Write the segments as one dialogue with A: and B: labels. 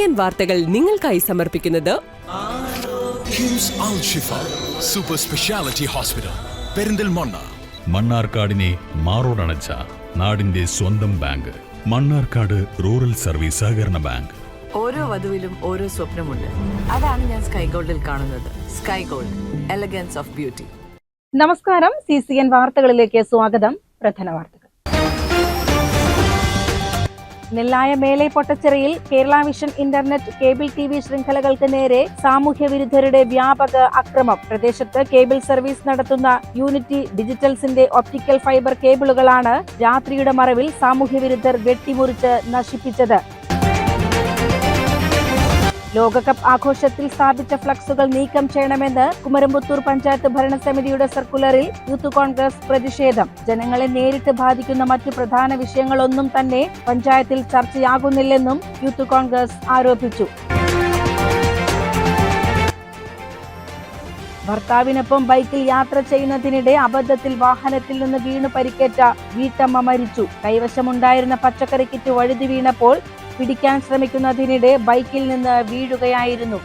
A: CCN വാർത്തകൾ നിങ്ങൾക്കായി സമർപ്പിക്കുന്നത്
B: KIMS Al Shifa super speciality hospital Perinthalmanna.
C: മണ്ണാർക്കാടിനെ മാറോടണച്ച നാടിന്റെ സ്വന്തം ബാങ്ക് മണ്ണാർക്കാട് റൂറൽ സർവീസ് സഹകരണ ബാങ്ക്.
D: ഓരോ വധുവിലും ഓരോ സ്വപ്നമുണ്ട്. അതാണ് ഞാൻ സ്കൈ ഗോൾഡിൽ കാണുന്നത്. Sky gold, elegance of beauty.
E: നമസ്കാരം, CCN വാർത്തകളിലേക്ക് സ്വാഗതം. പ്രധാന വാർത്തകൾ. നെല്ലായ മേലെ പൊട്ടച്ചിറയിൽ Kerala vision internet cable TV ശൃംഖലകൾക്ക് നേരെ സാമൂഹ്യ വിരുദ്ധരുടെ വ്യാപക അക്രമം. പ്രദേശത്ത് കേബിൾ സർവീസ് നടത്തുന്ന യൂണിറ്റി ഡിജിറ്റൽസിന്റെ ഒപ്റ്റിക്കൽ ഫൈബർ കേബിളുകളാണ് രാത്രിയുടെ മറവിൽ സാമൂഹ്യ വിരുദ്ധർ വെട്ടിമുറിച്ച് നശിപ്പിച്ചത്. ലോകകപ്പ് ആഘോഷത്തിൽ സ്ഥാപിച്ച ഫ്ലക്സുകൾ നീക്കം ചെയ്യണമെന്ന് കുമരംപുത്തൂർ പഞ്ചായത്ത് ഭരണസമിതിയുടെ സർക്കുലറിൽ യൂത്ത് കോൺഗ്രസ് പ്രതിഷേധം. ജനങ്ങളെ നേരിട്ട് ബാധിക്കുന്ന മറ്റു പ്രധാന വിഷയങ്ങളൊന്നും തന്നെ പഞ്ചായത്തിൽ ചർച്ചയാകുന്നില്ലെന്നും യൂത്ത് കോൺഗ്രസ് ആരോപിച്ചു. ഭർത്താവിനൊപ്പം ബൈക്കിൽ യാത്ര ചെയ്യുന്നതിനിടെ അബദ്ധത്തിൽ വാഹനത്തിൽ നിന്ന് വീണു പരിക്കേറ്റ വീട്ടമ്മ മരിച്ചു. കൈവശമുണ്ടായിരുന്ന പച്ചക്കറി കിറ്റ് വഴുതി വീണപ്പോൾ പിടിക്കാൻ ശ്രമിക്കുന്നതിനിടെ ബൈക്കിൽ നിന്ന് വീഴുകയായിരുന്നു.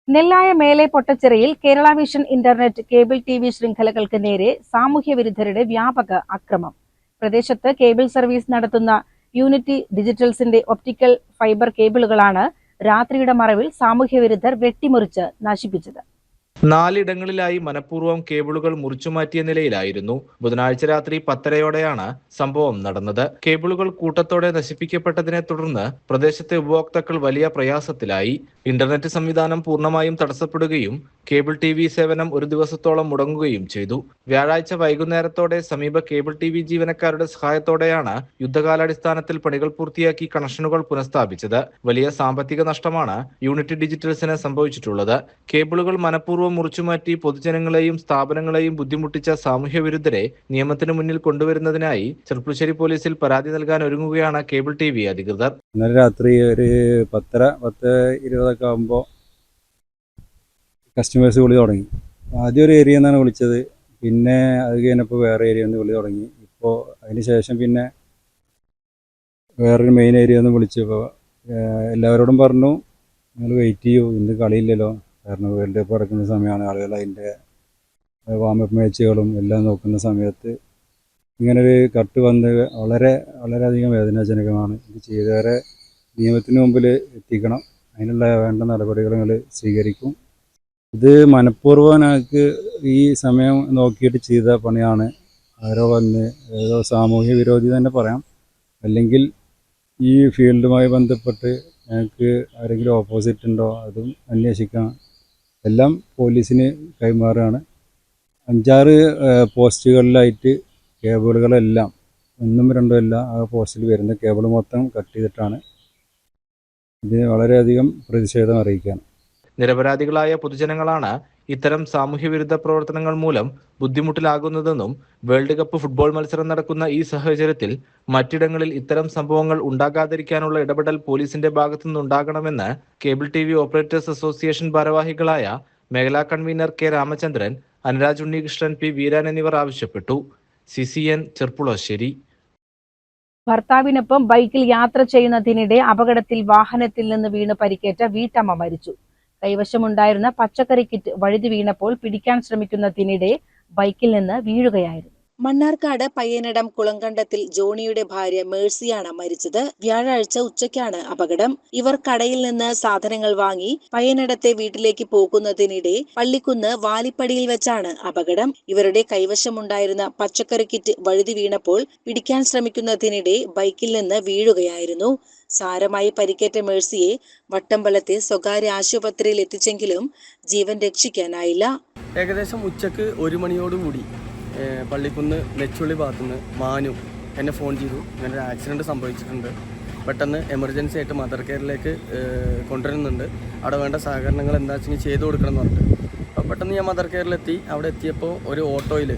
E: നെല്ലായ മേലെ പൊട്ടച്ചിറയിൽ Kerala vision internet cable TV ശൃംഖലകൾക്ക് നേരെ സാമൂഹ്യ വിരുദ്ധരുടെ വ്യാപക അക്രമം. പ്രദേശത്ത് കേബിൾ സർവീസ് നടത്തുന്ന യൂണിറ്റി ഡിജിറ്റൽസിന്റെ ഒപ്റ്റിക്കൽ ഫൈബർ കേബിളുകളാണ് രാത്രിയുടെ മറവിൽ സാമൂഹ്യ വിരുദ്ധർ വെട്ടിമുറിച്ച് നശിപ്പിച്ചത്.
F: 4 ഇടങ്ങളിലായി മനഃപൂർവ്വം കേബിളുകൾ മുറിച്ചുമാറ്റിയ നിലയിലായിരുന്നു. ബുധനാഴ്ച രാത്രി 10:30-ഓടെയാണ് സംഭവം നടന്നത്. കേബിളുകൾ കൂട്ടത്തോടെ നശിപ്പിക്കപ്പെട്ടതിനെ തുടർന്ന് പ്രദേശത്തെ ഉപഭോക്താക്കൾ വലിയ പ്രയാസത്തിലായി. ഇന്റർനെറ്റ് സംവിധാനം പൂർണ്ണമായും തടസ്സപ്പെടുകയും കേബിൾ TV സേവനം ഒരു ദിവസത്തോളം മുടങ്ങുകയും ചെയ്തു. വ്യാഴാഴ്ച വൈകുന്നേരത്തോടെ സമീപ കേബിൾ TV ജീവനക്കാരുടെ സഹായത്തോടെയാണ് യുദ്ധകാലാടിസ്ഥാനത്തിൽ പണികൾ പൂർത്തിയാക്കി കണക്ഷനുകൾ പുനഃസ്ഥാപിച്ചത്. വലിയ സാമ്പത്തിക നഷ്ടമാണ് യൂണിറ്റി ഡിജിറ്റൽസിന് സംഭവിച്ചിട്ടുള്ളത്. കേബിളുകൾ മനഃപൂർവ്വം മുറിച്ചുമാറ്റി പൊതുജനങ്ങളെയും സ്ഥാപനങ്ങളെയും ബുദ്ധിമുട്ടിച്ച സാമൂഹ്യ വിരുദ്ധരെ നിയമത്തിന് മുന്നിൽ കൊണ്ടുവരുന്നതിനായി ചെർപ്പുളശ്ശേരി പോലീസിൽ പരാതി നൽകാൻ ഒരുങ്ങുകയാണ് കേബിൾ TV അധികൃതർ.
G: ഇന്നലെ രാത്രി ഒരു 10:20 ആകുമ്പോൾ കസ്റ്റമേഴ്സ് വിളി തുടങ്ങി. ആദ്യം ഒരു ഏരിയ നിന്നാണ് വിളിച്ചത്, പിന്നെ അത് കഴിഞ്ഞപ്പോൾ വേറെ ഏരിയ നിന്ന് വിളി തുടങ്ങി. ഇപ്പോൾ അതിന് ശേഷം പിന്നെ വേറൊരു മെയിൻ ഏരിയ നിന്ന് വിളിച്ചപ്പോൾ എല്ലാവരോടും പറഞ്ഞു നിങ്ങൾ വെയിറ്റ് ചെയ്യൂ, ഇന്ന് കളിയില്ലല്ലോ, കാരണം വേൾഡ് കപ്പ് നടക്കുന്ന സമയമാണ്. ആളുകൾ അതിൻ്റെ വാമപ്പ് മാച്ചുകളും എല്ലാം നോക്കുന്ന സമയത്ത് ഇങ്ങനൊരു കട്ട് വന്ന് വളരെയധികം വേദനാജനകമാണ്. ഇത് ചെയ്തവരെ നിയമത്തിന് മുമ്പിൽ എത്തിക്കണം. അതിനുള്ള വേണ്ട നടപടികൾ നിങ്ങൾ സ്വീകരിക്കും. ഇത് മനഃപൂർവ്വം ഞങ്ങൾക്ക് ഈ സമയം നോക്കിയിട്ട് ചെയ്ത പണിയാണ്. ആരോ വന്ന് ഏതോ സാമൂഹ്യ വിരോധി തന്നെ പറയാം, അല്ലെങ്കിൽ ഈ ഫീൽഡുമായി ബന്ധപ്പെട്ട് ഞങ്ങൾക്ക് ആരെങ്കിലും ഓപ്പോസിറ്റ് ഉണ്ടോ അതും അന്വേഷിക്കാം. എല്ലാം പോലീസിന് കൈമാറുകയാണ്. 5-6 പോസ്റ്റുകളിലായിട്ട് കേബിളുകളെല്ലാം 1ഉം 2ഉം അല്ല, ആ പോസ്റ്റിൽ വരുന്ന കേബിൾ മൊത്തം കട്ട് ചെയ്തിട്ടാണ്. ഇതിന് വളരെയധികം പ്രതിഷേധം അറിയിക്കുകയാണ്.
F: നിരപരാധികളായ പൊതുജനങ്ങളാണ് ഇത്തരം സാമൂഹ്യ വിരുദ്ധ പ്രവർത്തനങ്ങൾ മൂലം ബുദ്ധിമുട്ടിലാകുന്നതെന്നും വേൾഡ് കപ്പ് ഫുട്ബോൾ മത്സരം നടക്കുന്ന ഈ സാഹചര്യത്തിൽ മറ്റിടങ്ങളിൽ ഇത്തരം സംഭവങ്ങൾ ഉണ്ടാകാതിരിക്കാനുള്ള ഇടപെടൽ പോലീസിന്റെ ഭാഗത്തുനിന്നുണ്ടാകണമെന്ന് കേബിൾ TV ഓപ്പറേറ്റേഴ്സ് അസോസിയേഷൻ ഭാരവാഹികളായ മേഖലാ convener K. Ramachandran, Anuraj Unnikrishnan, P. Veeran എന്നിവർ ആവശ്യപ്പെട്ടു. CCN ചെർപ്പുളശ്ശേരി.
E: ഭർത്താവിനൊപ്പം ബൈക്കിൽ യാത്ര ചെയ്യുന്നതിനിടെ അപകടത്തിൽ വാഹനത്തിൽ നിന്ന് വീണ് പരിക്കേറ്റ വീട്ടമ്മ മരിച്ചു. കൈവശമുണ്ടായിരുന്ന പച്ചക്കറി കിറ്റ് വഴുതി വീണപ്പോൾ പിടിക്കാൻ ശ്രമിക്കുന്നതിനിടെ ബൈക്കിൽ നിന്ന് വീഴുകയായിരുന്നു.
H: മണ്ണാർക്കാട് പയ്യനടം കുളങ്കണ്ടത്തിൽ ജോണിയുടെ ഭാര്യ മേഴ്സിയാണ് മരിച്ചത്. വ്യാഴാഴ്ച ഉച്ചയ്ക്കാണ് അപകടം. ഇവർ കടയിൽ നിന്ന് സാധനങ്ങൾ വാങ്ങി പയ്യനടത്തെ വീട്ടിലേക്ക് പോകുന്നതിനിടെ പള്ളിക്കുന്ന് വാലിപ്പടിയിൽ വെച്ചാണ് അപകടം. ഇവരുടെ കൈവശമുണ്ടായിരുന്ന പച്ചക്കറി കിറ്റ് വഴുതി വീണപ്പോൾ പിടിക്കാൻ ശ്രമിക്കുന്നതിനിടെ ബൈക്കിൽ നിന്ന് വീഴുകയായിരുന്നു. സാരമായി പരിക്കേറ്റ മേഴ്സിയെ വട്ടമ്പലത്തെ സ്വകാര്യ ആശുപത്രിയിൽ എത്തിച്ചെങ്കിലും ജീവൻ രക്ഷിക്കാനായില്ല.
I: ഏകദേശം ഉച്ചക്ക് 1 മണിയോടുകൂടി പള്ളിക്കുന്ന് നെച്ചുള്ളി ഭാഗത്തുനിന്ന് മാനു എന്നെ ഫോൺ ചെയ്തു, ഇങ്ങനെ ഒരു ആക്സിഡൻറ്റ് സംഭവിച്ചിട്ടുണ്ട്, പെട്ടെന്ന് എമർജൻസി ആയിട്ട് മദർ കെയറിലേക്ക് കൊണ്ടുവരുന്നുണ്ട്, അവിടെ വേണ്ട സഹകരണങ്ങൾ എന്താ വെച്ചാൽ ചെയ്തു കൊടുക്കണം എന്ന് പറഞ്ഞിട്ട്. അപ്പോൾ പെട്ടെന്ന് ഞാൻ മദർ കെയറിലെത്തി. അവിടെ എത്തിയപ്പോൾ ഒരു ഓട്ടോയിൽ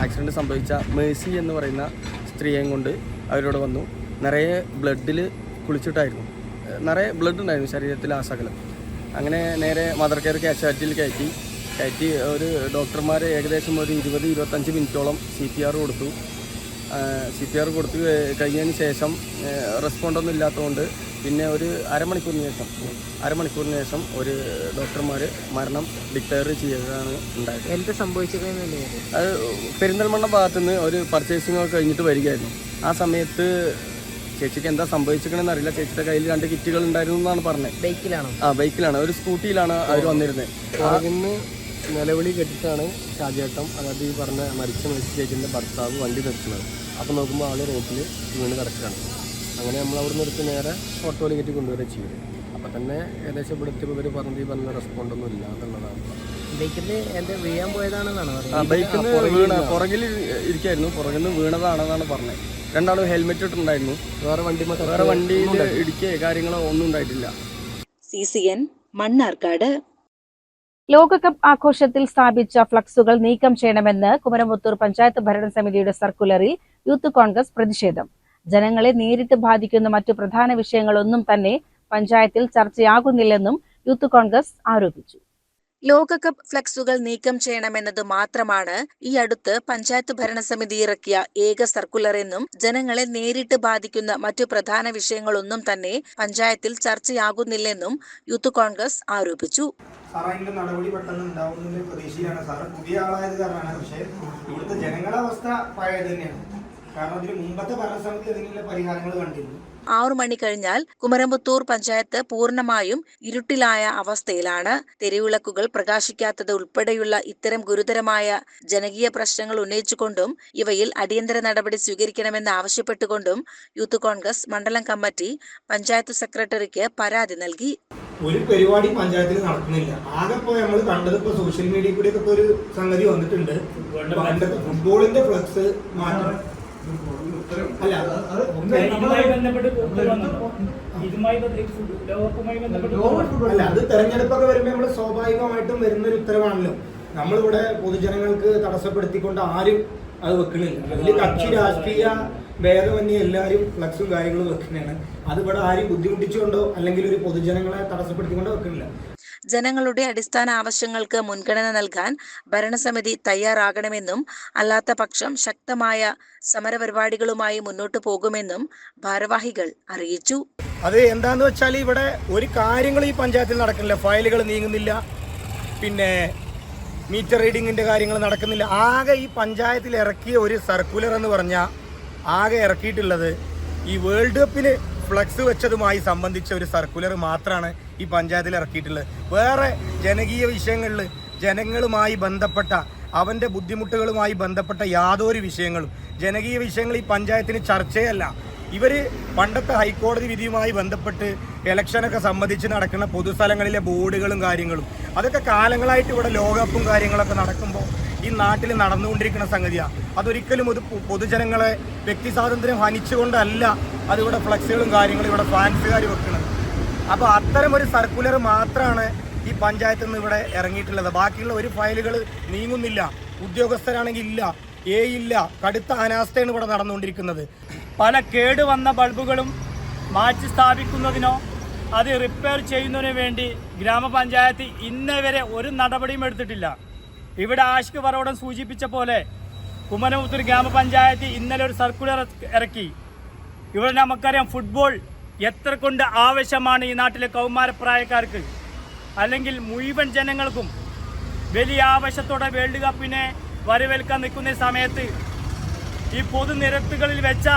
I: ആക്സിഡൻറ്റ് സംഭവിച്ച മേഴ്സി എന്ന് പറയുന്ന സ്ത്രീയെയും കൊണ്ട് അവരോട് വന്നു. നിറയെ ബ്ലഡിൽ കുളിച്ചിട്ടായിരുന്നു, നിറയെ ബ്ലഡ് ഉണ്ടായിരുന്നു ശരീരത്തിൽ ആ സകലം. അങ്ങനെ നേരെ മദർ കെയർ കാഷ്വാലിറ്റിയിൽ കയറ്റി ഒരു ഡോക്ടർമാർ ഏകദേശം ഒരു 20-25 മിനിറ്റോളം CPR കൊടുത്തു. CPR കൊടുത്ത് കഴിഞ്ഞതിന് ശേഷം റെസ്പോണ്ടൊന്നും ഇല്ലാത്തതുകൊണ്ട് പിന്നെ ഒരു അരമണിക്കൂറിന് ശേഷം ഒരു ഡോക്ടർമാർ മരണം ഡിക്ലെയർ ചെയ്തതാണ് ഉണ്ടായത്.
D: എന്ത് സംഭവിച്ചതെന്നല്ലേ?
I: അത് പെരിന്തൽമണ്ണ ഭാഗത്തുനിന്ന് ഒരു പർച്ചേസിംഗ് ഒക്കെ കഴിഞ്ഞിട്ട് വരികയായിരുന്നു. ആ സമയത്ത് ചേച്ചിക്ക് എന്താ സംഭവിച്ചിരിക്കണമെന്ന് അറിയില്ല. ചേച്ചിയുടെ കയ്യിൽ 2 കിറ്റുകൾ ഉണ്ടായിരുന്നു എന്നാണ് പറഞ്ഞത്.
D: ബൈക്കിലാണോ?
I: ബൈക്കിലാണ്, ഒരു സ്കൂട്ടിയിലാണ് അവർ വന്നിരുന്നത്.
J: പുറകിന്ന് നിലവിളി കേട്ടിട്ടാണ് ഷാജേട്ടൻ, അതായത് ഈ പറഞ്ഞ മരിച്ച ചേച്ചിൻ്റെ ഭർത്താവ് വണ്ടി നിർത്തുന്നത്. അപ്പോൾ നോക്കുമ്പോൾ ആൾ റോട്ടിൽ വീണ് കിടക്കുകയാണ്. അങ്ങനെ നമ്മൾ അവിടെ നിർത്തി നേരെ ഓട്ടോയിൽ കയറ്റി കൊണ്ടുവരിക ചെയ്തു. അപ്പോൾ തന്നെ ഏകദേശം ഇവിടുത്തെ ഇവർ പറഞ്ഞ റെസ്പോണ്ടൊന്നും ഇല്ല എന്നുള്ളതാണ്.
D: ബൈക്കിൽ എന്താ വീഴാൻ പോയതാണെന്നാണ് പറഞ്ഞത്.
I: ബൈക്കിൽ നിന്ന് പുറകിൽ ഇരിക്കായിരുന്നു, പുറകിൽ നിന്ന് വീണതാണെന്നാണ് പറഞ്ഞത്. 2 ആളും ഹെൽമെറ്റ് ഇട്ടുണ്ടായിരുന്നു. വേറെ വണ്ടിയിൽ ഇടിക്കുക കാര്യങ്ങളോ ഒന്നും ഉണ്ടായിട്ടില്ല.
H: CCN മണ്ണാർക്കാട്.
E: ലോകകപ്പ് ആഘോഷത്തിൽ സ്ഥാപിച്ച ഫ്ലക്സുകൾ നീക്കം ചെയ്യണമെന്ന് കുമരംപുത്തൂർ പഞ്ചായത്ത് ഭരണസമിതിയുടെ സർക്കുലറിൽ യൂത്ത് കോൺഗ്രസ് പ്രതിഷേധം. ജനങ്ങളെ നേരിട്ട് ബാധിക്കുന്ന മറ്റു പ്രധാന വിഷയങ്ങളൊന്നും തന്നെ പഞ്ചായത്തിൽ ചർച്ചയാകുന്നില്ലെന്നും യൂത്ത് കോൺഗ്രസ് ആരോപിച്ചു.
H: ലോകകപ്പ് ഫ്ലക്സുകൾ നീക്കം ചെയ്യണമെന്നത് മാത്രമാണ് ഈ അടുത്ത് പഞ്ചായത്ത് ഭരണസമിതി ഇറക്കിയ ഏക സർക്കുലർ എന്നും ജനങ്ങളെ നേരിട്ട് ബാധിക്കുന്ന മറ്റു പ്രധാന വിഷയങ്ങളൊന്നും തന്നെ പഞ്ചായത്തിൽ ചർച്ചയാകുന്നില്ലെന്നും യൂത്ത് കോൺഗ്രസ് ആരോപിച്ചു.
K: സാർ അതിന്റെ നടപടി പെട്ടെന്ന് ഉണ്ടാവുന്ന പ്രതീക്ഷയിലാണ് സാർ. പുതിയ ആളായത് കാരണമാണ്. പക്ഷേ ഇവിടുത്തെ ജനങ്ങളുടെ അവസ്ഥ പഴയത് തന്നെയാണ്. കാരണം അതിന് മുമ്പത്തെ ഭരണസമിതി അതിനുള്ള പരിഹാരങ്ങൾ കണ്ടിരുന്നു.
H: 6 മണി കഴിഞ്ഞാൽ കുമരംപുത്തൂർ പഞ്ചായത്ത് പൂർണ്ണമായും ഇരുട്ടിലായ അവസ്ഥയിലാണ്. തെരുവിളക്കുകൾ പ്രകാശിക്കാത്തത് ഉൾപ്പെടെയുള്ള ഇത്തരം ഗുരുതരമായ ജനകീയ പ്രശ്നങ്ങൾ ഉന്നയിച്ചുകൊണ്ടും ഇവയിൽ അടിയന്തര നടപടി സ്വീകരിക്കണമെന്ന് ആവശ്യപ്പെട്ടുകൊണ്ടും യൂത്ത് കോൺഗ്രസ് മണ്ഡലം കമ്മിറ്റി പഞ്ചായത്ത് സെക്രട്ടറിക്ക് പരാതി നൽകി.
K: ഒരു പരിപാടി പഞ്ചായത്തിൽ നടക്കുന്നില്ല. ആകെ ഇപ്പോൾ നമ്മൾ കണ്ടത് ഇപ്പോൾ സോഷ്യൽ മീഡിയ കൂടി ഒക്കെ ഒരു സംഗതി വന്നിട്ടുണ്ട്. ഫുട്ബോളിന്റെ ഫ്ലക്സ് മാറ്റം അല്ല, അത് തെരഞ്ഞെടുപ്പൊക്കെ വരുമ്പോൾ നമ്മൾ സ്വാഭാവികമായിട്ടും വരുന്നൊരു ഉത്തരവാണല്ലോ. നമ്മളിവിടെ പൊതുജനങ്ങൾക്ക് തടസ്സപ്പെടുത്തിക്കൊണ്ട് ആരും അത് വെക്കണില്ല. അതിൽ കക്ഷി രാഷ്ട്രീയ ഭേദമന്യേ എല്ലാവരും ഫ്ലക്സും കാര്യങ്ങളും വെക്കുന്നതാണ്. അതിവിടെ ആരും ബുദ്ധിമുട്ടിച്ചുകൊണ്ടോ അല്ലെങ്കിൽ ഒരു പൊതുജനങ്ങളെ തടസ്സപ്പെടുത്തിക്കൊണ്ടോ വെക്കുന്നില്ല.
H: ജനങ്ങളുടെ അടിസ്ഥാന ആവശ്യങ്ങൾക്ക് മുൻഗണന നൽകാൻ ഭരണസമിതി തയ്യാറാകണമെന്നും അല്ലാത്ത പക്ഷം ശക്തമായ സമരപരിപാടികളുമായി മുന്നോട്ടു പോകുമെന്നും ഭാരവാഹികൾ അറിയിച്ചു.
K: അത് എന്താന്ന് വെച്ചാൽ ഇവിടെ ഒരു കാര്യങ്ങൾ ഈ പഞ്ചായത്തിൽ നടക്കുന്നില്ല. ഫയലുകൾ നീങ്ങുന്നില്ല, പിന്നെ മീറ്റർ റീഡിങ്ങിന്റെ കാര്യങ്ങൾ നടക്കുന്നില്ല. ആകെ ഈ പഞ്ചായത്തിൽ ഇറക്കിയ ഒരു സർക്കുലർ എന്ന് പറഞ്ഞാൽ ആകെ ഇറക്കിയിട്ടുള്ളത് ഈ വേൾഡ് കപ്പിന് ഫ്ലക്സ് വെച്ചതുമായി സംബന്ധിച്ച ഒരു സർക്കുലർ മാത്രമാണ് ഈ പഞ്ചായത്തിൽ ഇറക്കിയിട്ടുള്ളത്. വേറെ ജനകീയ വിഷയങ്ങളിൽ ജനങ്ങളുമായി ബന്ധപ്പെട്ട അവൻ്റെ ബുദ്ധിമുട്ടുകളുമായി ബന്ധപ്പെട്ട യാതൊരു വിഷയങ്ങളും ജനകീയ വിഷയങ്ങൾ ഈ പഞ്ചായത്തിന് ചർച്ചയല്ല. ഇവർ പണ്ടത്തെ ഹൈക്കോടതി വിധിയുമായി ബന്ധപ്പെട്ട് ഇലക്ഷനൊക്കെ സംബന്ധിച്ച് നടക്കുന്ന പൊതുസ്ഥലങ്ങളിലെ ബോർഡുകളും കാര്യങ്ങളും അതൊക്കെ കാലങ്ങളായിട്ട് ഇവിടെ ലോകകപ്പും കാര്യങ്ങളൊക്കെ നടക്കുമ്പോൾ ഈ നാട്ടിൽ നടന്നുകൊണ്ടിരിക്കുന്ന സംഗതിയാണ്. അതൊരിക്കലും ഒരു പൊതുജനങ്ങളെ വ്യക്തി സ്വാതന്ത്ര്യം ഹനിച്ചുകൊണ്ടല്ല അതിവിടെ ഫ്ലക്സുകളും കാര്യങ്ങളും ഇവിടെ ഫാൻസുകാർ വെക്കുന്നത്. അപ്പോൾ അത്തരം ഒരു സർക്കുലർ മാത്രമാണ് ഈ പഞ്ചായത്തിൽ നിന്ന് ഇവിടെ ഇറങ്ങിയിട്ടുള്ളത്. ബാക്കിയുള്ള ഒരു ഫയലുകൾ നീങ്ങുന്നില്ല. ഉദ്യോഗസ്ഥരാണെങ്കിൽ ഇല്ല, ഇല്ല, കടുത്ത അനാസ്ഥയാണ് ഇവിടെ നടന്നുകൊണ്ടിരിക്കുന്നത്.
L: പല കേടുവന്ന ബൾബുകളും മാറ്റി സ്ഥാപിക്കുന്നതിനോ അത് റിപ്പയർ ചെയ്യുന്നതിനു വേണ്ടി ഗ്രാമപഞ്ചായത്ത് ഇന്നേ വരെ ഒരു നടപടിയും എടുത്തിട്ടില്ല. ഇവിടെ ആഷിഖ് പറവടൻ സൂചിപ്പിച്ച പോലെ കുമരംപുത്തൂർ ഗ്രാമപഞ്ചായത്ത് ഇന്നലെ ഒരു സർക്കുലർ ഇറക്കി. ഇവിടെ നമുക്കറിയാം ഫുട്ബോൾ എത്ര കൊണ്ട് ആവശ്യമാണ് ഈ നാട്ടിലെ കൗമാരപ്രായക്കാർക്ക്, അല്ലെങ്കിൽ മുഴുവൻ ജനങ്ങൾക്കും വലിയ ആവശ്യത്തോടെ വേൾഡ് കപ്പിനെ വരവേൽക്കാൻ നിൽക്കുന്ന സമയത്ത് ഈ പൊതുനിരത്തുകളിൽ വെച്ച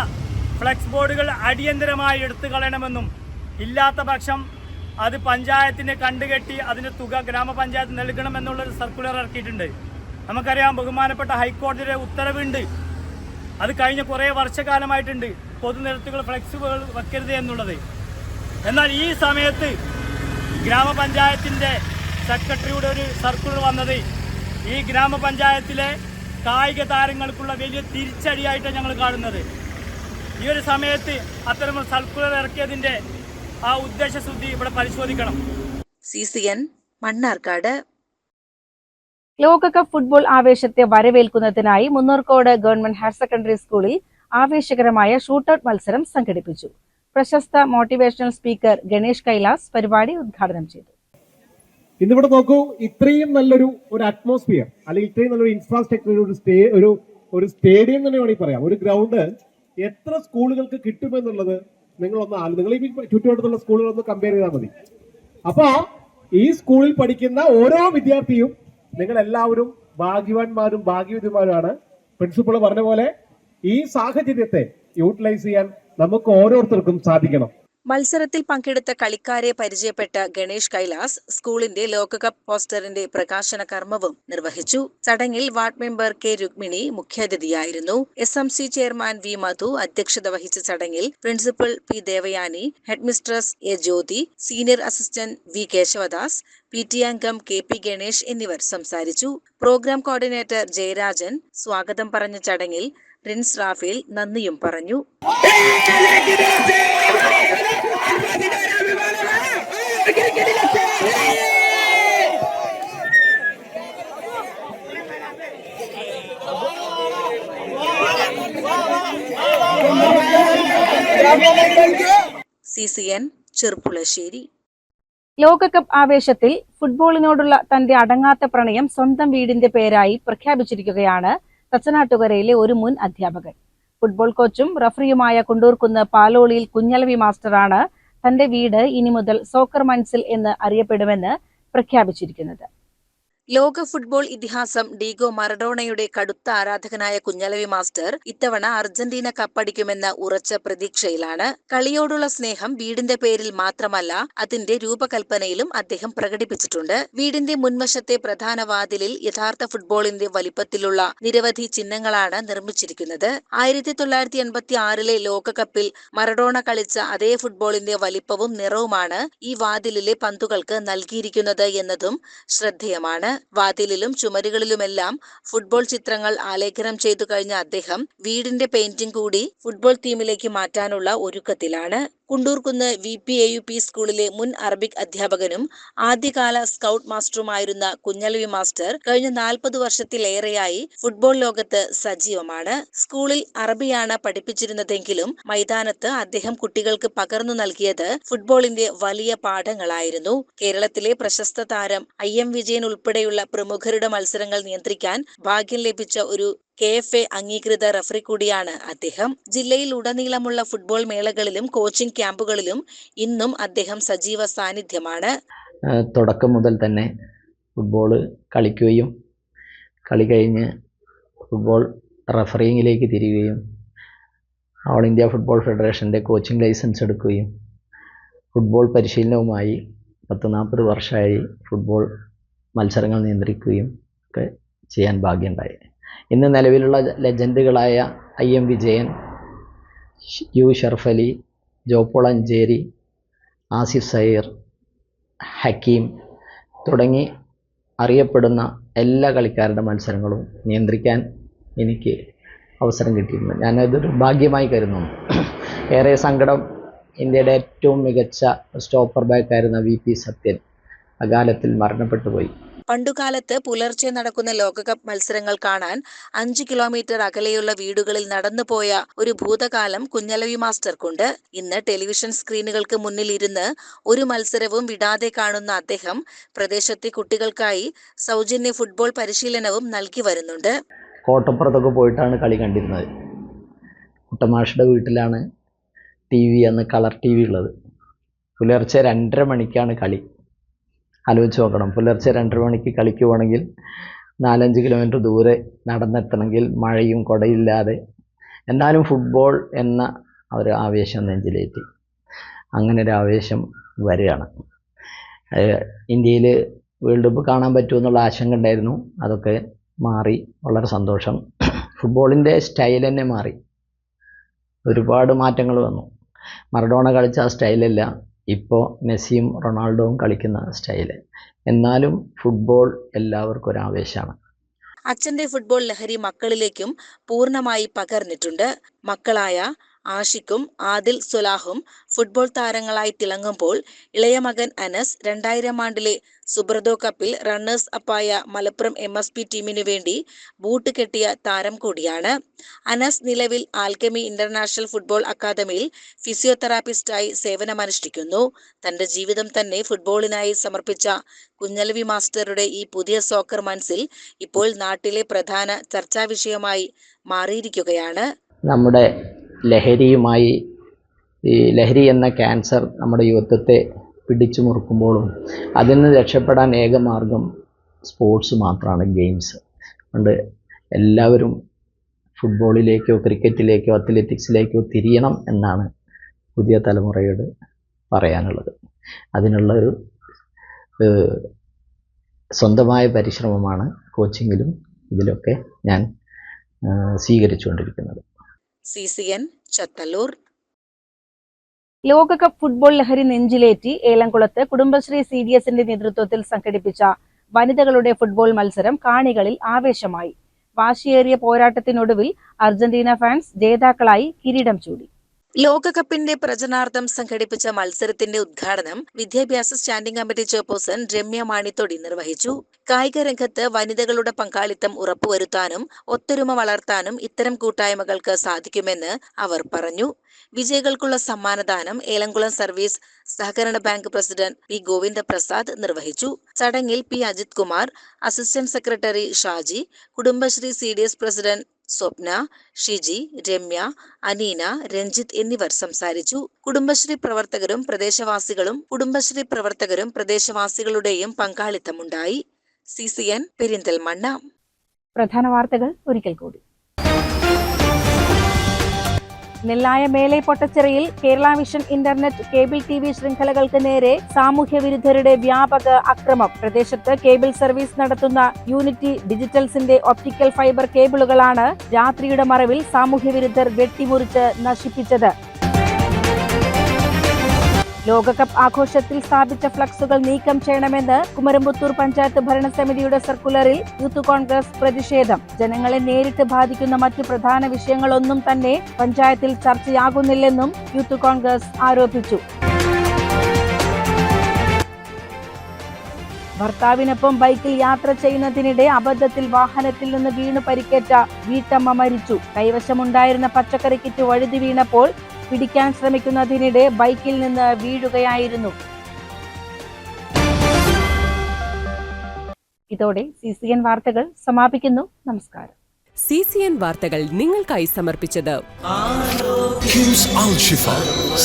L: ഫ്ലെക്സ് ബോർഡുകൾ അടിയന്തരമായി എടുത്തു കളയണമെന്നും ഇല്ലാത്ത പക്ഷം അത് പഞ്ചായത്തിനെ കണ്ടുകെട്ടി അതിൻ്റെ തുക ഗ്രാമപഞ്ചായത്ത് നൽകണമെന്നുള്ളൊരു സർക്കുലർ ഇറക്കിയിട്ടുണ്ട്. നമുക്കറിയാം ബഹുമാനപ്പെട്ട ഹൈക്കോടതിയുടെ ഉത്തരവുണ്ട്. അത് കഴിഞ്ഞ കുറേ വർഷക്കാലമായിട്ടുണ്ട് പൊതുനിരത്തുകൾ ഫ്ലെക്സുകൾ വെക്കരുത് എന്നുള്ളത്. എന്നാൽ ഈ സമയത്ത് ഗ്രാമപഞ്ചായത്തിൻ്റെ സെക്രട്ടറിയുടെ ഒരു സർക്കുലർ വന്നത് ഈ ഗ്രാമപഞ്ചായത്തിലെ കായിക താരങ്ങൾക്കുള്ള വലിയ തിരിച്ചടിയായിട്ടാണ് ഞങ്ങൾ കാണുന്നത്. ഈ ഒരു സമയത്ത് അത്തരം സർക്കുലർ ഇറക്കിയതിൻ്റെ ആ ഉദ്ദേശശുദ്ധി ഇവിടെ പരിശോധിക്കണം.
H: CCN മണ്ണാർക്കാട്.
E: ലോകകപ്പ് ഫുട്ബോൾ ആവേശത്തെ വരവേൽക്കുന്നതിനായി മുന്നൂർക്കോട് ഗവൺമെന്റ് ഹയർ സെക്കൻഡറി സ്കൂളിൽ ആവേശകരമായ ഷൂട്ടൌട്ട് മത്സരം സംഘടിപ്പിച്ചു. പ്രശസ്ത മോട്ടിവേഷണൽ സ്പീക്കർ ഗണേഷ് കൈലാസ് പരിപാടി ഉദ്ഘാടനം ചെയ്തു.
M: ഇന്നിവിടെ നോക്കൂ, ഇത്രയും നല്ലൊരു അറ്റ്മോസ്ഫിയർ അല്ലെങ്കിൽ ഇത്രയും നല്ലൊരു ഇൻഫ്രാസ്ട്രക്ചർ ഒരു ഒരു സ്റ്റേഡിയം തന്നെ വേണമെങ്കിൽ പറയാം, ഒരു ഗ്രൗണ്ട് എത്ര സ്കൂളുകൾക്ക് കിട്ടുമെന്നുള്ളത് നിങ്ങൾ ഈ ചുറ്റുവട്ടത്തുള്ള സ്കൂളുകളൊന്ന് കമ്പയർ ചെയ്താൽ മതി. അപ്പൊ ഈ സ്കൂളിൽ പഠിക്കുന്ന ഓരോ വിദ്യാർത്ഥിയും നിങ്ങൾ എല്ലാവരും ഭാഗ്യവാന്മാരും ഭാഗ്യവതിമാരുമാണ്. പ്രിൻസിപ്പൾ പറഞ്ഞ പോലെ ഈ സാഹചര്യത്തെ യൂട്ടിലൈസ് ചെയ്യാൻ നമുക്ക് ഓരോരുത്തർക്കും സാധിക്കണം.
H: മത്സരത്തിൽ പങ്കെടുത്ത കളിക്കാരെ പരിചയപ്പെട്ട ഗണേഷ് കൈലാസ് സ്കൂളിന്റെ ലോകകപ്പ് പോസ്റ്ററിന്റെ പ്രകാശന കർമ്മവും നിർവഹിച്ചു. ചടങ്ങിൽ വാർഡ് മെമ്പർ കെ രുക്മിണി മുഖ്യാതിഥിയായിരുന്നു. SMC ചെയർമാൻ വി മധു അധ്യക്ഷത വഹിച്ച ചടങ്ങിൽ principal P Devayani, headmistress A Jyothi, senior assistant V Keshavadas, PT അംഗം KP ഗണേഷ് എന്നിവർ സംസാരിച്ചു. പ്രോഗ്രാം കോർഡിനേറ്റർ ജയരാജൻ സ്വാഗതം പറഞ്ഞ ചടങ്ങിൽ റിൻസ് റാഫേൽ നന്ദിയും പറഞ്ഞു. CCN ചെറുപ്പുളശ്ശേരി.
E: ലോകകപ്പ് ആവേശത്തിൽ ഫുട്ബോളിനോടുള്ള തന്റെ അടങ്ങാത്ത പ്രണയം സ്വന്തം വീടിന്റെ പേരായി പ്രഖ്യാപിച്ചിരിക്കുകയാണ് തച്ചനാട്ടുകരയിലെ ഒരു മുൻ അധ്യാപകൻ. ഫുട്ബോൾ കോച്ചും റഫറിയുമായ കുണ്ടൂർക്കുന്ന് പാലോളിയിൽ കുഞ്ഞലവി മാസ്റ്ററാണ് തന്റെ വീട് ഇനി മുതൽ സോക്കർ മൻസിൽ എന്ന് അറിയപ്പെടുമെന്ന് പ്രഖ്യാപിച്ചിരിക്കുന്നത്.
H: ലോക ഫുട്ബോൾ ഇതിഹാസം ഡീഗോ മറഡോണയുടെ കടുത്ത ആരാധകനായ കുഞ്ഞലവി മാസ്റ്റർ ഇത്തവണ അർജന്റീന കപ്പടിക്കുമെന്ന ഉറച്ച പ്രതീക്ഷയിലാണ്. കളിയോടുള്ള സ്നേഹം വീടിന്റെ പേരിൽ മാത്രമല്ല, അതിന്റെ രൂപകൽപ്പനയിലും അദ്ദേഹം പ്രകടിപ്പിച്ചിട്ടുണ്ട്. വീടിന്റെ മുൻവശത്തെ പ്രധാന വാതിലിൽ യഥാർത്ഥ ഫുട്ബോളിന്റെ വലിപ്പത്തിലുള്ള നിരവധി ചിഹ്നങ്ങളാണ് നിർമ്മിച്ചിരിക്കുന്നത്. 1986 ലോകകപ്പിൽ മറഡോണ കളിച്ച അതേ ഫുട്ബോളിന്റെ വലിപ്പവും നിറവുമാണ് ഈ വാതിലിലെ പന്തുകൾക്ക് നൽകിയിരിക്കുന്നത് എന്നതും ശ്രദ്ധേയമാണ്. വാതിലിലും ചുമരുകളിലുമെല്ലാം ഫുട്ബോൾ ചിത്രങ്ങൾ ആലേഖനം ചെയ്തു കഴിഞ്ഞ അദ്ദേഹം വീടിന്റെ പെയിന്റിംഗ് കൂടി ഫുട്ബോൾ തീമിലേക്ക് മാറ്റാനുള്ള ഒരുക്കത്തിലാണ്. കുണ്ടൂർക്കുന്ന് VPAUP സ്കൂളിലെ മുൻ അറബിക് അധ്യാപകനും ആദ്യകാല സ്കൗട്ട് മാസ്റ്ററുമായിരുന്ന കുഞ്ഞലവി മാസ്റ്റർ കഴിഞ്ഞ 40 വർഷത്തിലേറെയായി ഫുട്ബോൾ ലോകത്ത് സജീവമാണ്. സ്കൂളിൽ അറബിയാണ് പഠിപ്പിച്ചിരുന്നതെങ്കിലും മൈതാനത്ത് അദ്ദേഹം കുട്ടികൾക്ക് പകർന്നു നൽകിയത് ഫുട്ബോളിന്റെ വലിയ പാഠങ്ങളായിരുന്നു. കേരളത്തിലെ പ്രശസ്ത താരം IM വിജയൻ ഉൾപ്പെടെയുള്ള പ്രമുഖരുടെ മത്സരങ്ങൾ നിയന്ത്രിക്കാൻ ഭാഗ്യം ലഭിച്ച ഒരു KFA അംഗീകൃത റഫറി കൂടിയാണ് അദ്ദേഹം. ജില്ലയിൽ ഉടനീളമുള്ള ഫുട്ബോൾ മേളകളിലും കോച്ചിംഗ് ക്യാമ്പുകളിലും ഇന്നും അദ്ദേഹം സജീവ സാന്നിധ്യമാണ്.
N: തുടക്കം മുതൽ തന്നെ ഫുട്ബോൾ കളിക്കുകയും കളി കഴിഞ്ഞ് ഫുട്ബോൾ റഫറിങ്ങിലേക്ക് തിരിയുകയും ഓൾ ഇന്ത്യ ഫുട്ബോൾ ഫെഡറേഷൻ്റെ കോച്ചിംഗ് ലൈസൻസ് എടുക്കുകയും ഫുട്ബോൾ പരിശീലനവുമായി 40 വർഷമായി ഫുട്ബോൾ മത്സരങ്ങൾ നിയന്ത്രിക്കുകയും ഒക്കെ ചെയ്യാൻ ഭാഗ്യമുണ്ടായി. ഇന്ന് നിലവിലുള്ള ലെജൻഡുകളായ IM വിജയൻ, U ഷർഫ് അലി, ജോപ്പോൾ അഞ്ചേരി, ആസിഫ് സയീർ, ഹക്കീം തുടങ്ങി അറിയപ്പെടുന്ന എല്ലാ കളിക്കാരുടെ മത്സരങ്ങളും നിയന്ത്രിക്കാൻ എനിക്ക് അവസരം കിട്ടിയിരുന്നു. ഞാനതൊരു ഭാഗ്യമായി കരുതുന്നു. ഏറെ സങ്കടം, ഇന്ത്യയുടെ ഏറ്റവും മികച്ച സ്റ്റോപ്പർ ബാക്കായിരുന്ന VP സത്യൻ അകാലത്തിൽ മരണപ്പെട്ടു പോയി.
H: പണ്ടുകാലത്ത് പുലർച്ചെ നടക്കുന്ന ലോകകപ്പ് മത്സരങ്ങൾ കാണാൻ 5 കിലോമീറ്റർ അകലെയുള്ള വീടുകളിൽ നടന്നുപോയ ഒരു ഭൂതകാലം കുഞ്ഞലവി മാസ്റ്റർക്കുണ്ട്. ഇന്ന് ടെലിവിഷൻ സ്ക്രീനുകൾക്ക് മുന്നിൽ ഇരുന്ന് ഒരു മത്സരവും വിടാതെ കാണുന്ന അദ്ദേഹം പ്രദേശത്തെ കുട്ടികൾക്കായി സൗജന്യ ഫുട്ബോൾ പരിശീലനവും നൽകി വരുന്നുണ്ട്.
N: കോട്ടപ്പുറത്തൊക്കെ പോയിട്ടാണ് കളി കണ്ടിരുന്നത്. കുട്ടമാഷയുടെ വീട്ടിലാണ് TV, അന്ന് കളർ TV ഉള്ളത്. പുലർച്ചെ 2:30 മണിക്കാണ് കളി. ആലോചിച്ച് നോക്കണം, പുലർച്ചെ 2:30 മണിക്ക് കളിക്കുവാണെങ്കിൽ 4-5 കിലോമീറ്റർ ദൂരെ നടന്നെത്തണമെങ്കിൽ മഴയും കുടയില്ലാതെ. എന്നാലും ഫുട്ബോൾ എന്ന ഒരു ആവേശം നെഞ്ചിലേറ്റി. അങ്ങനെ ഒരു ആവേശം വരികയാണ്. ഇന്ത്യയിൽ വേൾഡ് കപ്പ് കാണാൻ പറ്റുമെന്നുള്ള ആശങ്ക ഉണ്ടായിരുന്നു. അതൊക്കെ മാറി, വളരെ സന്തോഷം. ഫുട്ബോളിൻ്റെ സ്റ്റൈൽ തന്നെ മാറി, ഒരുപാട് മാറ്റങ്ങൾ വന്നു. മറഡോണ കളിച്ച ആ സ്റ്റൈലല്ല ഇപ്പോൾ മെസ്സിയും റൊണാൾഡോവും കളിക്കുന്ന സ്റ്റൈല്. എന്നാലും ഫുട്ബോൾ എല്ലാവർക്കും ഒരു ആവേശമാണ്.
H: അച്ഛന്റെ ഫുട്ബോൾ ലഹരി മക്കളിലേക്കും പൂർണ്ണമായി പകർന്നിട്ടുണ്ട്. മക്കളായ ആഷിഖും ആദിൽ സുലാഹും ഫുട്ബോൾ താരങ്ങളായി തിളങ്ങുമ്പോൾ ഇളയ മകൻ അനസ് 2000 ആണ്ടിലെ സുബ്രതോ കപ്പിൽ റണ്ണേഴ്സ് അപ്പായ മലപ്പുറം MSP ടീമിനു വേണ്ടി ബൂട്ട് കെട്ടിയ താരം കൂടിയാണ്. അനസ് നിലവിൽ ആൽക്കമി ഇന്റർനാഷണൽ ഫുട്ബോൾ അക്കാദമിയിൽ ഫിസിയോതെറാപ്പിസ്റ്റായി സേവനമനുഷ്ഠിക്കുന്നു. തന്റെ ജീവിതം തന്നെ ഫുട്ബോളിനായി സമർപ്പിച്ച കുഞ്ഞലവി മാസ്റ്ററുടെ ഈ പുതിയ സോക്കർ മനസ്സിൽ ഇപ്പോൾ നാട്ടിലെ പ്രധാന ചർച്ചാ വിഷയമായി മാറിയിരിക്കുകയാണ്.
N: നമ്മുടെ ലഹരിയുമായി ഈ ലഹരി എന്ന ക്യാൻസർ നമ്മുടെ യുവത്വത്തെ പിടിച്ചു മുറുക്കുമ്പോഴും അതിൽ നിന്ന് രക്ഷപ്പെടാൻ ഏക മാർഗം സ്പോർട്സ് മാത്രമാണ്, ഗെയിംസ്. അതുകൊണ്ട് എല്ലാവരും ഫുട്ബോളിലേക്കോ ക്രിക്കറ്റിലേക്കോ അത്ലറ്റിക്സിലേക്കോ തിരിയണം എന്നാണ് പുതിയ തലമുറയോട് പറയാനുള്ളത്. അതിനുള്ളൊരു സ്വന്തമായ പരിശ്രമമാണ് കോച്ചിങ്ങിലും ഇതിലൊക്കെ ഞാൻ സ്വീകരിച്ചുകൊണ്ടിരിക്കുന്നത്.
H: CCN ചത്തല്ലൂർ.
E: ലോകകപ്പ് ഫുട്ബോൾ ലഹരി നെഞ്ചിലേറ്റി ഏലംകുളത്ത് കുടുംബശ്രീ CDSന്റെ നേതൃത്വത്തിൽ സംഘടിപ്പിച്ച വനിതകളുടെ ഫുട്ബോൾ മത്സരം കാണികളിൽ ആവേശമായി. വാശിയേറിയ പോരാട്ടത്തിനൊടുവിൽ അർജന്റീന ഫാൻസ് ജേതാക്കളായി കിരീടം ചൂടി.
H: ലോകകപ്പിന്റെ പ്രചരണാർത്ഥം സംഘടിപ്പിച്ച മത്സരത്തിന്റെ ഉദ്ഘാടനം വിദ്യാഭ്യാസ സ്റ്റാൻഡിംഗ് കമ്മിറ്റി ചെയർപേഴ്സൺ രമ്യ മാണിത്തൊടി നിർവഹിച്ചു. കായിക രംഗത്ത് വനിതകളുടെ പങ്കാളിത്തം ഉറപ്പുവരുത്താനും ഒത്തൊരുമ വളർത്താനും ഇത്തരം കൂട്ടായ്മകൾക്ക് സാധിക്കുമെന്ന് അവർ പറഞ്ഞു. വിജയികൾക്കുള്ള സമ്മാനദാനം ഏലംകുളം സർവീസ് സഹകരണ ബാങ്ക് പ്രസിഡന്റ് P. ഗോവിന്ദപ്രസാദ് നിർവഹിച്ചു. ചടങ്ങിൽ P. Ajith Kumar, assistant secretary Shaji, Kudumbashree CDS president Swapna, Shiji, Ramya, Aneena, Ranjith എന്നിവർ സംസാരിച്ചു. കുടുംബശ്രീ പ്രവർത്തകരുടെയും പങ്കാളിത്തമുണ്ടായി. CCN പെരിന്തൽമണ്ണ.
E: പ്രധാന വാർത്തകൾ ഒരിക്കൽ കൂടി. നെല്ലായ മേലെ പൊട്ടച്ചിറയിൽ Kerala vision internet cable TV ശൃംഖലകൾക്ക് നേരെ സാമൂഹ്യ വിരുദ്ധരുടെ വ്യാപക അക്രമം. പ്രദേശത്ത് കേബിൾ സർവീസ് നടത്തുന്ന യൂണിറ്റി ഡിജിറ്റൽസിന്റെ ഒപ്റ്റിക്കൽ ഫൈബർ കേബിളുകളാണ് രാത്രിയുടെ മറവിൽ സാമൂഹ്യ വിരുദ്ധർ വെട്ടിമുറിച്ച് നശിപ്പിച്ചത്. ലോകകപ്പ് ആഘോഷത്തിൽ സ്ഥാപിച്ച ഫ്ലക്സുകൾ നീക്കം ചെയ്യണമെന്ന് കുമരംപുത്തൂർ പഞ്ചായത്ത് ഭരണസമിതിയുടെ സർക്കുലറിൽ യൂത്ത് കോൺഗ്രസ് പ്രതിഷേധം. ജനങ്ങളെ നേരിട്ട് ബാധിക്കുന്ന മറ്റു പ്രധാന വിഷയങ്ങളൊന്നും തന്നെ പഞ്ചായത്തിൽ ചർച്ചയാകുന്നില്ലെന്നും യൂത്ത് കോൺഗ്രസ് ആരോപിച്ചു. ഭർത്താവിനൊപ്പം ബൈക്കിൽ യാത്ര ചെയ്യുന്നതിനിടെ അബദ്ധത്തിൽ വാഹനത്തിൽ നിന്ന് വീണു പരിക്കേറ്റ വീട്ടമ്മ മരിച്ചു. കൈവശമുണ്ടായിരുന്ന പച്ചക്കറി കിറ്റ് വഴുതി വീണപ്പോൾ പിടിക്കാൻ ശ്രമിക്കുന്നതിനിടെ ബൈക്കിൽ നിന്ന് വീഴുകയായിരുന്നു. ഇതോടെ CCN വാർത്തകൾ സമാപിക്കുന്നു. നമസ്കാരം.
A: CCN വാർത്തകൾ നിങ്ങൾക്കായി സമർപ്പിച്ചത്
B: KIMS Al Shifa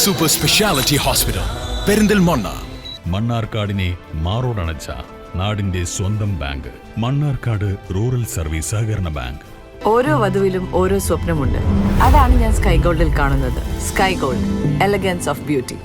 B: super speciality hospital Perinthalmanna.
C: മണ്ണാർക്കാടിനെ മാറോടണച്ച നാടിന്റെ സ്വന്തം ബാങ്ക് മണ്ണാർക്കാട് റൂറൽ സർവീസ് സഹകരണ ബാങ്ക്.
D: ഓരോ വധുവിലും ഓരോ സ്വപ്നമുണ്ട്. അതാണ് ഞാൻ സ്കൈ ഗോൾഡിൽ കാണുന്നത്. Sky gold, elegance of beauty.